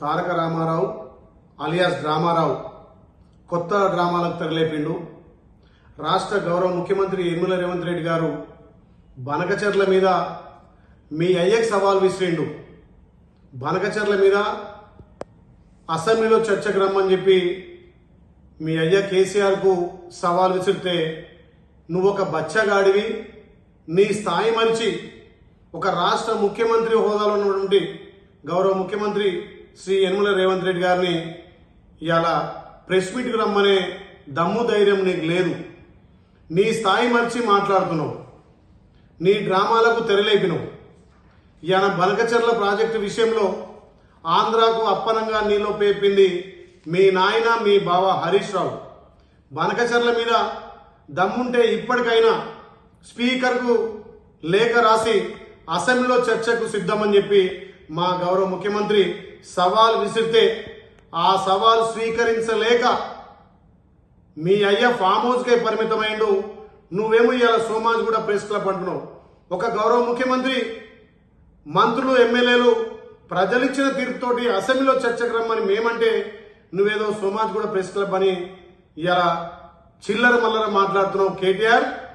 తారక Ramarao alias డ్రామారావు కొత్త డ్రామాలకు తెరలేపిండు. రాష్ట్ర గౌరవ ముఖ్యమంత్రి యనమల రేవంత్ రెడ్డి గారు బనకచెర్ల మీద మీ అయ్యకు సవాల్ విసిరిండు. బనకచెర్ల మీద అసెంబ్లీలో చర్చకు రమ్మని చెప్పి మీ అయ్య కేసీఆర్కు సవాల్ విసిరితే నువ్వు ఒక బచ్చగాడివి, నీ స్థాయి మరిచి ఒక రాష్ట్ర ముఖ్యమంత్రి హోదాలో ఉన్నటువంటి గౌరవ ముఖ్యమంత్రి శ్రీ యనమల రేవంత్ రెడ్డి గారిని ఇవాళ ప్రెస్ మీట్కి రమ్మనే దమ్ము ధైర్యం నీకు లేదు. నీ స్థాయి మరిచి మాట్లాడుతున్నావు, నీ డ్రామాలకు తెరలేపినవు. ఇవాళ బనకచెర్ల ప్రాజెక్టు విషయంలో ఆంధ్రాకు అప్పనంగా నీలో పేపింది మీ నాయన మీ బావ హరీష్ రావు. బనకచెర్ల మీద దమ్ముంటే ఇప్పటికైనా స్పీకర్కు లేఖ రాసి అసెంబ్లీలో చర్చకు సిద్ధమని చెప్పి మా గౌరవ ముఖ్యమంత్రి సవాల్ విసిరితే ఆ సవాల్ స్వీకరించలేక మీ అయ్య ఫామ్ హౌస్కే పరిమితమైండు. నువ్వేమో ఇవాళ సోమాజ్ కూడా ప్రెస్ క్లబ్ అంటున్నావు. ఒక గౌరవ ముఖ్యమంత్రి, మంత్రులు, ఎమ్మెల్యేలు ప్రజలిచ్చిన తీర్పుతోటి అసెంబ్లీలో చర్చకు రమ్మని మేమంటే నువ్వేదో సోమాజ్ కూడా ప్రెస్ క్లబ్ అని ఇలా చిల్లర మల్లర మాట్లాడుతున్నావు. కేటీఆర్,